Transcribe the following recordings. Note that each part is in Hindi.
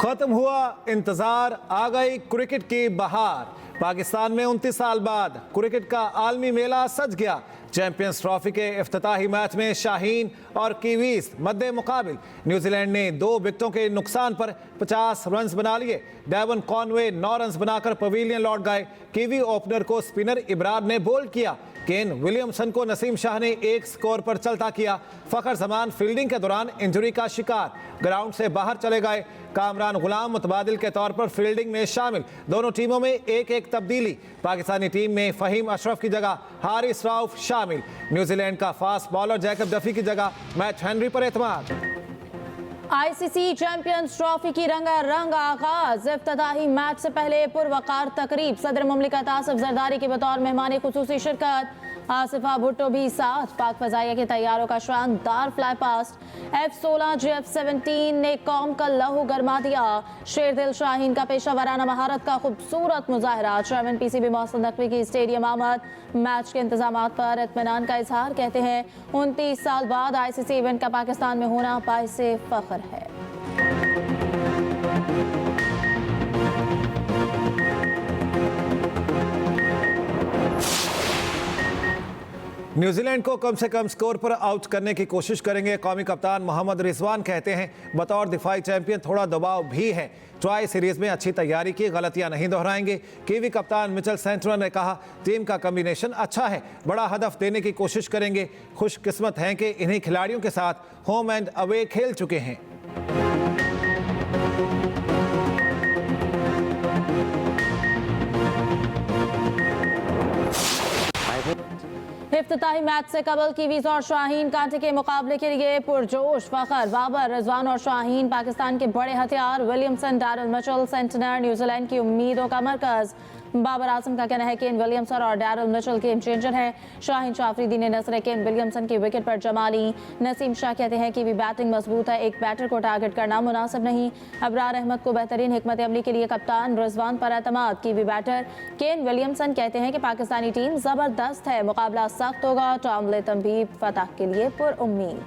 खत्म हुआ इंतजार, आ गई क्रिकेट की बहार। पाकिस्तान में 29 साल बाद क्रिकेट का आलमी मेला सज गया। चैंपियंस ट्रॉफी के इफ्तिताही मैच में शाहीन और कीवीज मद्दे मुकाबिल। न्यूजीलैंड ने 2 विकेटों के नुकसान पर 50 रन बना लिए। डेवन कॉनवे 9 रन बनाकर पवेलियन लौट गए। कीवी ओपनर को स्पिनर इब्रार ने बोल्ड किया। केन विलियमसन को नसीम शाह ने 1 स्कोर पर चलता किया। फखर जमान फील्डिंग के दौरान इंजरी का शिकार, ग्राउंड से बाहर चले गए। कामरान गुलाम मुतबादिल के तौर पर फील्डिंग में शामिल। दोनों टीमों में एक तब्दीली। पाकिस्तानी टीम में फहीम अशरफ की जगह हारिस रऊफ शामिल। न्यूजीलैंड का फास्ट बॉलर जैकब डफी की जगह मैट हेनरी पर एतमाद। आईसीसी चैंपियंस ट्रॉफी की रंगारंग आगाज। इफ्तिताही मैच से पहले पुरवकार तकरीब। सदर मुमलिकत आसिफ जरदारी के बतौर मेहमान खुसूसी शिरकत। आसिफा भुट्टो भी साथ। पाक फजाइया के तैयारों का शानदार फ्लाई पास्ट। F-16 F-17 ने कौम का लहू गरमा दिया। शेरदिल शाहीन का पेशा वराना महारत का खूबसूरत मुजाहरा। चेयरमैन PCB मोहसिन नकवी की स्टेडियम आमद। मैच के इंतजाम पर इत्मीनान का इजहार। कहते हैं 29 साल बाद ICC इवेंट का पाकिस्तान में होना बाइसे फख्र है। न्यूजीलैंड को कम से कम स्कोर पर आउट करने की कोशिश करेंगे। कौमी कप्तान मोहम्मद रिजवान कहते हैं बतौर दिफाई चैंपियन थोड़ा दबाव भी है। ट्राई सीरीज में अच्छी तैयारी की, गलतियां नहीं दोहराएंगे। कीवी कप्तान मिचेल सेंटनर ने कहा टीम का कॉम्बिनेशन अच्छा है, बड़ा हदफ देने की कोशिश करेंगे। खुशकिस्मत हैं कि इन्हीं खिलाड़ियों के साथ होम एंड अवे खेल चुके हैं। इफ्तिताही मैच से कबल कीवीज और शाहीन कांटे के मुकाबले के लिए पुरजोश। फखर, बाबर, रिजवान और शाहीन पाकिस्तान के बड़े हथियार। Williamson, Daryl Mitchell, Santner New Zealand की उम्मीदों का मरकज। बाबर आजम का कहना है केन विलियमसन और डैरल मिचेल गेम चेंजर है। शाहीन शाफरीदी ने नजर केन विलियमसन की विकेट पर जमा ली। नसीम शाह कहते हैं कि भी बैटिंग मजबूत है, एक बैटर को टारगेट करना मुनासिब नहीं। अबरार अहमद को बेहतरीन हिकमत अमली के लिए कप्तान रिजवान पर एतमाद। की भी बैटर केन विलियमसन कहते हैं कि पाकिस्तानी टीम जबरदस्त है, मुकाबला सख्त होगा। टॉम लेथम भी फतह के लिए पुरुम्मीद।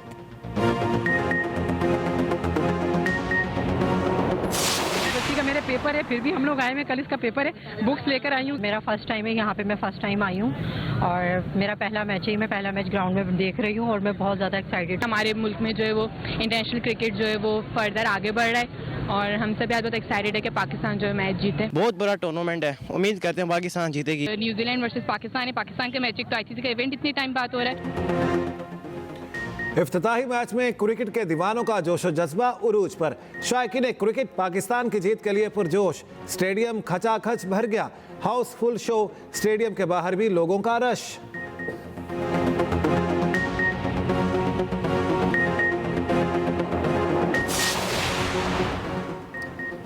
मेरे पेपर है, फिर भी हम लोग आए हैं। कल इसका पेपर है, बुक्स लेकर आई हूँ। मेरा फर्स्ट टाइम है यहाँ पे, मैं फर्स्ट टाइम आई हूँ और मेरा पहला मैच है। मैं पहला मैच ग्राउंड में देख रही हूँ और मैं बहुत ज़्यादा एक्साइटेड। हमारे मुल्क में जो है वो इंटरनेशनल क्रिकेट जो है वो फर्दर आगे बढ़ रहा है और हम सब बहुत एक्साइटेड है कि पाकिस्तान जो है मैच जीते। बहुत बड़ा टूर्नामेंट है, उम्मीद करते हैं पाकिस्तान जीतेगी। न्यूजीलैंड वर्सेस पाकिस्तान है, पाकिस्तान का मैच, एक तो ICC का इवेंट इतनी टाइम बात हो रहा है। इफ्तिताही मैच में क्रिकेट के दीवानों का जोशो जज्बा उरूज पर। शायकीन क्रिकेट पाकिस्तान की जीत के लिए पुरजोश। स्टेडियम खचाखच भर गया, हाउसफुल शो। स्टेडियम के बाहर भी लोगों का रश।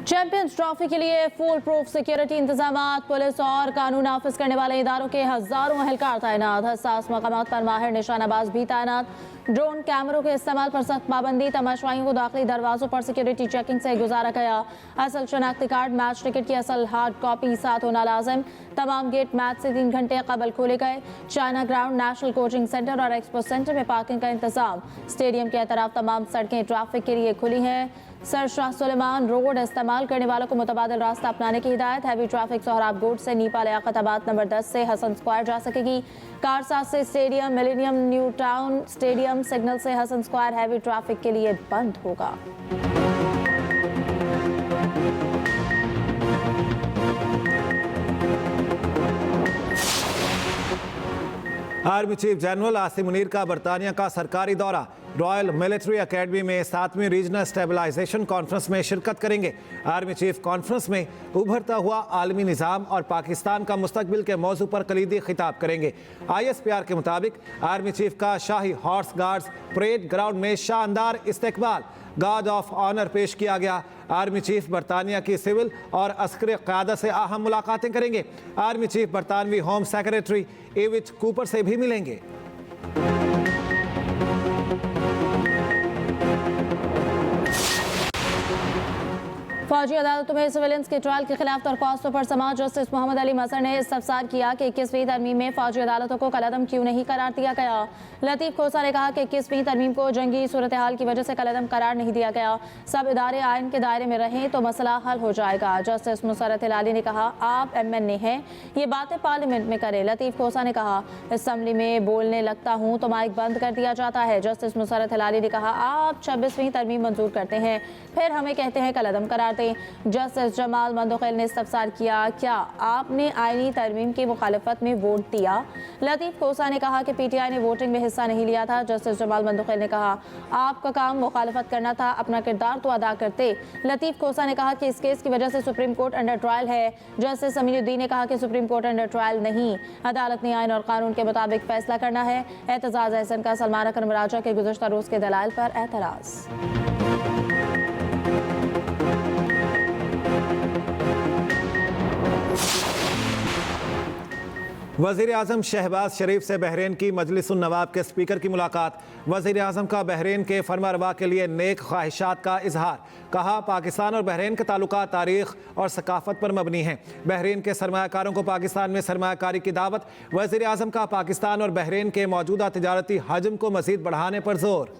चैंपियंस ट्रॉफी के लिए फुल प्रूफ सिक्योरिटी इंतजामात। पुलिस और कानून नाफिज करने वाले इदारों के हजारों एहलकार तैनात। हसास मकामात पर माहिर निशानाबाज भी तैनात। ड्रोन कैमरों के इस्तेमाल पर सख्त पाबंदी। तमाशाइयों को दाखिली दरवाजों पर सिक्योरिटी चेकिंग से गुजारा गया। असल शनाख्ती कार्ड, मैच टिकट की असल हार्ड कॉपी साथ होना लाजिम। तमाम गेट मैच से 3 घंटे कबल खोले गए। China ground, national coaching centre और एक्सपो सेंटर में पार्किंग का इंतजाम। स्टेडियम के अतराफ तमाम सड़कें ट्रैफिक के लिए खुली हैं। सर शाह सुलेमान रोड इस्तेमाल करने वालों को मुतबादिल रास्ता अपनाने की हिदायत। हैवी ट्रैफिक सोहराब गोड से नीपा लियाकताबाद नंबर 10 से हसन स्क्वायर जा सकेगी। कारसाज से stadium, millennium new town stadium, signal से हसन स्क्वायर हैवी ट्रैफिक के लिए बंद होगा। Army chief general Asim Munir का बरतानिया का सरकारी दौरा। रॉयल मिलिट्री एकेडमी में 7वीं रीजनल स्टेबलाइजेशन कॉन्फ्रेंस में शिरकत करेंगे। आर्मी चीफ कॉन्फ्रेंस में उभरता हुआ आलमी निज़ाम और पाकिस्तान का मुस्तकबिल के मौजू पर कलीदी खिताब करेंगे। ISPR के मुताबिक आर्मी चीफ का शाही हॉर्स गार्ड्स परेड ग्राउंड में शानदार इस्तकबाल, गार्ड ऑफ ऑनर पेश किया गया। आर्मी चीफ बरतानिया की सिविल और अस्करी क़यादत से अहम मुलाकातें करेंगे। आर्मी चीफ बरतानवी होम सेक्रेटरी एविट कूपर से भी मिलेंगे। फौजी अदालतों में सिविलियंस के ट्रायल के खिलाफ दरख्वास्तों पर समाअत जस्टिस मोहम्मद अली मसर ने इस्तफसार किया कि 21वीं तरमीम में फौजी अदालतों को कलअदम क्यों नहीं करार दिया गया। लतीफ खोसा ने कहा कि 21वीं तरमीम को जंगी सूरत हाल की वजह से कलअदम करार नहीं दिया गया। सब इदारे आइन के दायरे में रहें तो मसला हल हो जाएगा। जस्टिस मुसरत हिलाली ने कहा, आप MNA हैं, ये बातें पार्लियामेंट में करें। लतीफ खोसा ने कहा, असम्बली में बोलने लगता हूँ तो माइक बंद कर दिया जाता है। जस्टिस मुसरत हिलाली ने कहा, आप 26वीं तरमीम मंजूर करते हैं, फिर हमें कहते हैं कलअदम करार दें। जस्टिस जमाल मंदोखिल ने इस्तफसार किया, क्या आपने आईनी तरमीम की मुखालफत में वोट दिया? लतीफ खोसा ने कहा कि PTI ने वोटिंग में हिस्सा नहीं लिया था। जस्टिस जमाल मंदोखिल ने कहा, आपका काम मुखालफत करना था, अपना किरदार तो अदा करते। लतीफ खोसा ने कहा कि इस केस की वजह से सुप्रीम कोर्ट अंडर ट्रायल है। जस्टिस अमीनुद्दीन ने कहा कि सुप्रीम कोर्ट अंडर ट्रायल नहीं, अदालत ने आइन और कानून के मुताबिक फैसला करना है। एतजाज अहसन का सलमान अकरम राजा के गुज़श्ता रोज के दलाइल पर एतराज़। वज़ीर आज़म शहबाज शरीफ से बहरीन की मजलिसुन नवाब के स्पीकर की मुलाकात। वज़ीर आज़म का बहरीन के फरमारवा के लिए नेक ख्वाहिशात का इजहार। कहा, पाकिस्तान और बहरीन के ताल्लुकात तारीख़ और सकाफ़त पर मबनी हैं। बहरीन के सरमायाकारों को पाकिस्तान में सरमायाकारी की दावत। वज़ीर आज़म का पाकिस्तान और बहरीन के मौजूदा तिजारती हजम को मज़ीद बढ़ाने पर जोर।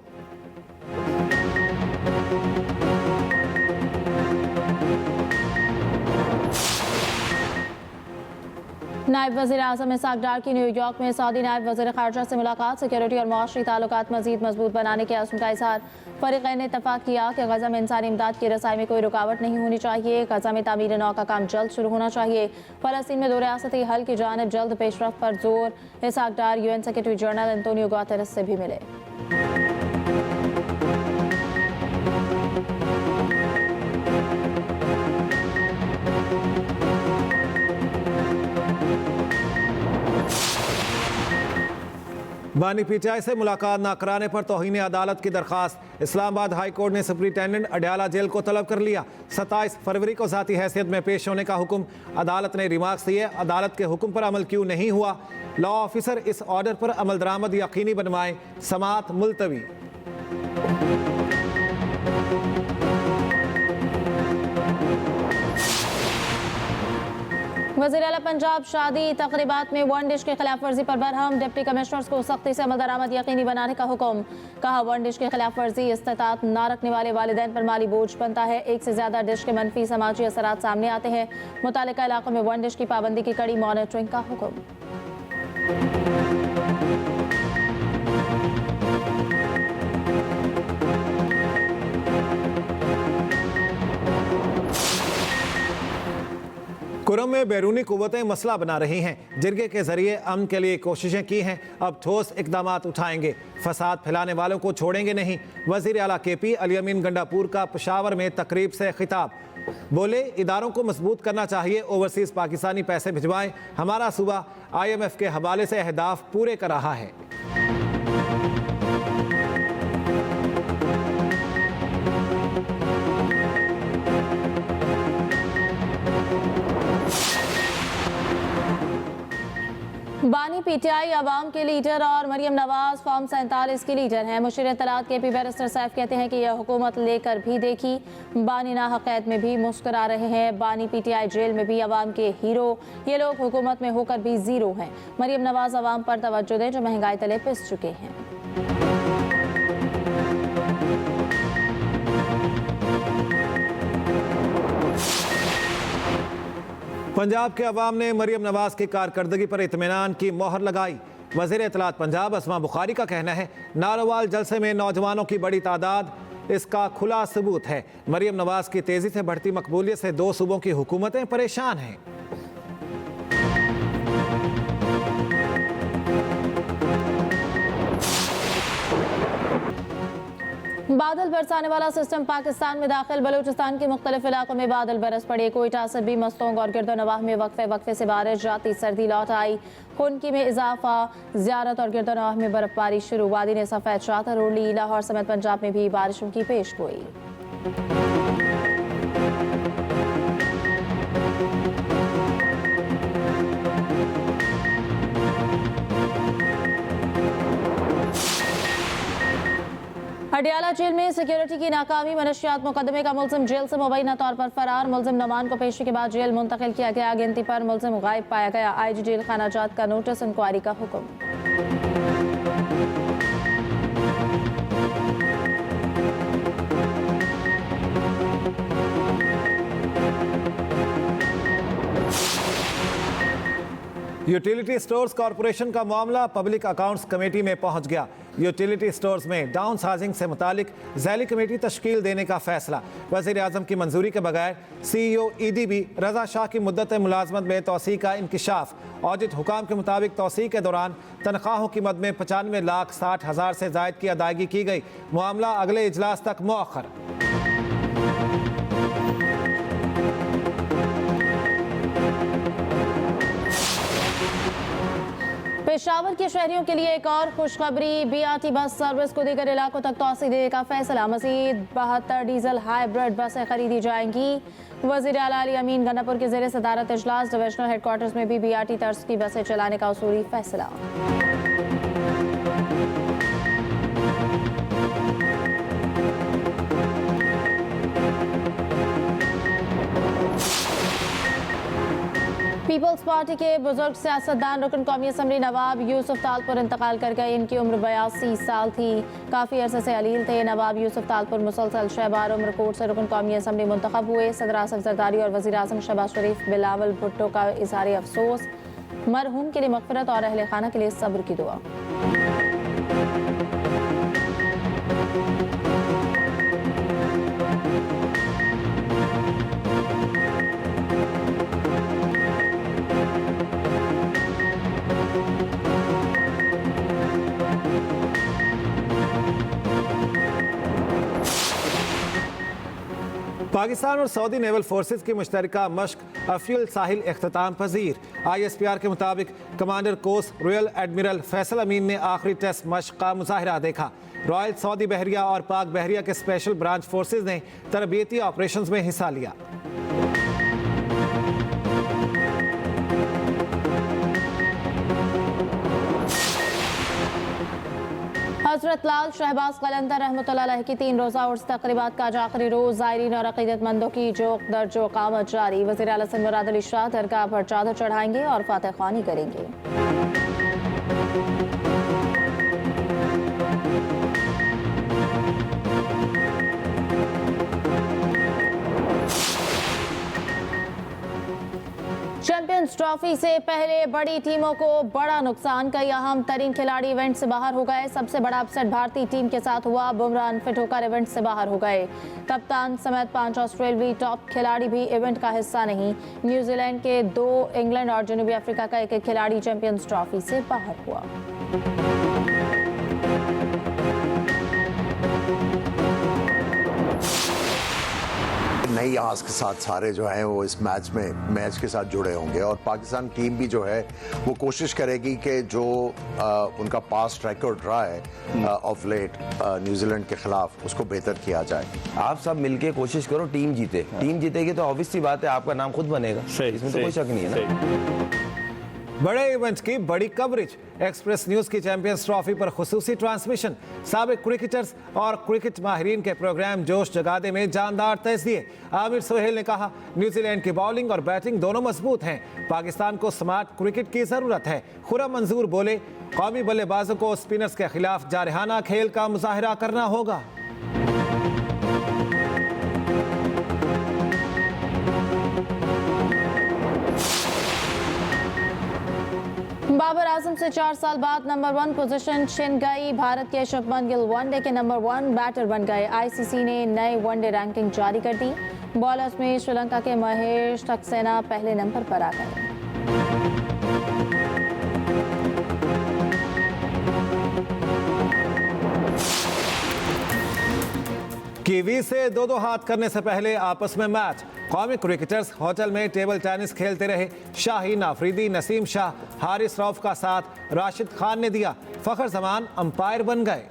नायब वज़ीर आज़म इसाक डार की न्यूयॉर्क में सऊदी नायब वज़ीर ख़ारजा से मुलाकात। सिक्योरिटी और माशी ताल्लुकात मज़ीद मजबूत बनाने के अज़्म का इज़हार। फ़रीक़ैन ने इत्तफ़ाक़ किया कि गज़ा में इंसानी इमदाद की रसाई में कोई रुकावट नहीं होनी चाहिए। गज़ा में तामीर नौ का काम जल्द शुरू होना चाहिए। फ़लस्तीन में दो रियासती हल की जानिब जल्द पेशरफ़्त पर जोर। इसाक डार UN secretary general Antonio Guterres से भी मिले। बानी PTI से मुलाकात न कराने पर तौहीन अदालत की दरखास्त। इस्लामाबाद हाई कोर्ट ने सुप्रिंटेंडेंट अडयाला जेल को तलब कर लिया। 27 फरवरी को ज़ाती हैसियत में पेश होने का हुक्म। अदालत ने रिमार्क्स दिए, अदालत के हुक्म पर अमल क्यों नहीं हुआ। लॉ ऑफिसर इस ऑर्डर पर अमल दरामद यकीनी बनवाएं। समाअत मुलतवी। वज़ीर आला पंजाब शादी तकरीबात में वन डिश के खिलाफ वर्जी पर बरहम। डिप्टी कमिश्नर्स को सख्ती से अमल दरामद यकीनी बनाने का हुक्म। कहा, वन डिश के खिलाफ वर्जी इस्तिताअत न रखने वाले वालिदैन पर माली बोझ बनता है। एक से ज्यादा डिश के मनफी समाजी असरात सामने आते हैं। मुतालिका इलाकों में वन डिश की पाबंदी की कड़ी मॉनिटरिंग का हुक्म। कुरम में बैरूनी कुव्वतें मसला बना रही हैं। जिरगे के जरिए अमन के लिए कोशिशें की हैं, अब ठोस इकदामात उठाएंगे। फसाद फैलाने वालों को छोड़ेंगे नहीं। वज़ीर आला KP अली अमीन गंडापुर का पेशावर में तकरीब से खिताब। बोले, इदारों को मजबूत करना चाहिए, ओवरसीज़ पाकिस्तानी पैसे भिजवाएं। हमारा सूबा IMF के हवाले से अहदाफ पूरे कर रहा है। बानी PTI अवाम के लीडर और मरियम नवाज फॉर्म 47 की लीडर हैं। मुशीर इत्तलात KP बैरिस्टर सैफ कहते हैं कि यह हुकूमत लेकर भी देखी। बानी नाहक कैद में भी मुस्कुरा रहे हैं। बानी PTI जेल में भी अवाम के हीरो। ये लोग हुकूमत में होकर भी जीरो हैं। मरियम नवाज अवाम पर तवज्जो दें जो महंगाई तले पिस चुके हैं। पंजाब के अवाम ने मरियम नवाज की कारकर्दगी पर इत्मीनान की मोहर लगाई। वज़ीर इत्तलात पंजाब अस्मा बुखारी का कहना है, नारोवाल जलसे में नौजवानों की बड़ी तादाद इसका खुला सबूत है। मरियम नवाज की तेजी से बढ़ती मकबूलियत से दो सूबों की हुकूमतें परेशान हैं। बादल बरसाने वाला सिस्टम पाकिस्तान में दाखिल। बलूचिस्तान के मुख्तलिफ इलाकों में बादल बरस पड़े। कोयटा से भी मस्तोंग और गिरदोनवाह में वक्फे से बारिश। जाती सर्दी लौट आई। खुनकी में इजाफा। ज़ियारत और गिरदोनवाह में बर्फबारी शुरू। वादी ने सफ़ेद चादर ओढ़ ली। लाहौर समेत पंजाब में भी बारिशों की पेश गोई। हडियाला जेल में सिक्योरिटी की नाकामी, मनशियात मुकदमे का मुलजिम जेल से मुबैना तौर पर फरार। मुलजिम नमान को पेशी के बाद जेल मुंतकिल किया गया। गिनती पर मुलजिम गायब पाया गया। आईजी जेल खाना जात का नोटिस, इंक्वायरी का हुक्म। यूटिलिटी स्टोर्स कॉरपोरेशन का मामला पब्लिक अकाउंट्स कमेटी में पहुंच गया। यूटिलिटी स्टोर्स में डाउन साइजिंग से मुतालिक ज़ैली कमेटी तश्कील देने का फैसला। वज़ीर आज़म की मंजूरी के बगैर CEO EDB रजा शाह की मुद्दत मुलाजमत में तोसी का इंकिशाफ। ऑडिट हुकाम के मुताबिक तोसी के दौरान तनख्वाहों की मद में 95,60,000 से जायद की अदायगी की गई। मामला अगले इजलास तक मुअख्खर। पेशावर के शहरियों के लिए एक और खुशखबरी, BRT बस सर्विस को दीगर इलाकों तक तोसी देने का फैसला। मजीद 72 डीजल हाइब्रिड बसें खरीदी जाएंगी। वज़ीर आला अली अमीन गन्नापुर के ज़ेरे सदारत इजलास। डिविजनल हेडक्वार्टर्स में भी BRT तर्ज की बसें चलाने का उसूली फैसला। पीपल्स पार्टी के बुजुर्ग सियासतदान रुकन कौमी असम्बली नवाब यूसुफ तालपुर इंतकाल कर गए। इनकी उम्र 82 साल थी। काफ़ी अरसे से अलील थे। नवाब यूसुफ तालपुर मुसलसल 6 बार उम्र कोर्ट से रुकन कौमी असम्बली मुंतखब हुए। सदर आसिफ जरदारी और वज़ीर आज़म शहबाज शरीफ बिलावल भुट्टो का इज़हार अफसोस। मरहूम के लिए मग़फ़िरत और अहले खाना के लिए सब्र की दुआ। पाकिस्तान और सऊदी नेवल फोर्सेस की मुश्तरका मश्क अफ्यूल साहिल इख्तिताम पजीर। ISPR के मुताबिक कमांडर कोस रॉयल एडमिरल फैसल अमीन ने आखिरी टेस्ट मश्क का मुजाहिरा देखा। रॉयल सऊदी बहरिया और पाक बहरिया के स्पेशल ब्रांच फोर्सेस ने तरबियती ऑपरेशंस में हिस्सा लिया। हजरत लाल शहबाज कलंदर रहमतुल्लाह अलैह की 3 रोज़ा उर्स तक़रीबात का आज आखिरी रोज़। ज़ायरीन और अक़ीदतमंदों की जोक दर जो क़ामत जारी। वज़ीर आला सिंध मुराद अली शाह दरगाह पर चादर चढ़ाएंगे और फातिह ख़्वानी करेंगे। चैंपियंस ट्रॉफी से पहले बड़ी टीमों को बड़ा नुकसान। कई अहम तरीन खिलाड़ी इवेंट से बाहर हो गए। सबसे बड़ा अपसेट भारतीय टीम के साथ हुआ। बुमराह अनफिट होकर इवेंट से बाहर हो गए। कप्तान समेत 5 ऑस्ट्रेलियाई टॉप खिलाड़ी भी इवेंट का हिस्सा नहीं। न्यूजीलैंड के 2, इंग्लैंड और जनूबी अफ्रीका का एक खिलाड़ी चैंपियंस ट्रॉफी से बाहर हुआ। नई आस के साथ सारे जो हैं वो इस मैच के साथ जुड़े होंगे और पाकिस्तान टीम भी जो है वो कोशिश करेगी कि जो उनका पास्ट रिकॉर्ड रहा है ऑफ लेट न्यूजीलैंड के खिलाफ उसको बेहतर किया जाए। आप सब मिलके कोशिश करो टीम जीते। टीम जीतेगी तो ऑब्वियस सी बात है आपका नाम खुद बनेगा। इसमें तो कोई शक नहीं है ना। बड़े इवेंट की बड़ी कवरेज। एक्सप्रेस न्यूज की चैंपियंस ट्रॉफी पर खुसूसी ट्रांसमिशन। साबिक क्रिकेटर्स और क्रिकेट माहिरीन के प्रोग्राम जोश जगादे में जानदार तजज़िये। आमिर सोहेल ने कहा न्यूजीलैंड की बॉलिंग और बैटिंग दोनों मजबूत हैं। पाकिस्तान को स्मार्ट क्रिकेट की जरूरत है। खुर्रम मंजूर बोले कौमी बल्लेबाजों को स्पिनर्स के खिलाफ जारहाना खेल का मुजाहिरा करना होगा। बाबर आजम से 4 साल बाद नंबर 1 पोजीशन छिन गई। भारत के शुभमन गिल वनडे के नंबर 1 बैटर बन गए। ICC ने नई वनडे रैंकिंग जारी कर दी। बॉलर्स में श्रीलंका के महेश सक्सेना पहले नंबर पर आ गए। कीवी से 2-2 हाथ करने से पहले आपस में मैच। कौमी क्रिकेटर्स होटल में टेबल टेनिस खेलते रहे। शाहीन आफरीदी, नसीम शाह, हारिस रऊफ का साथ राशिद खान ने दिया। फखर जमान अंपायर बन गए।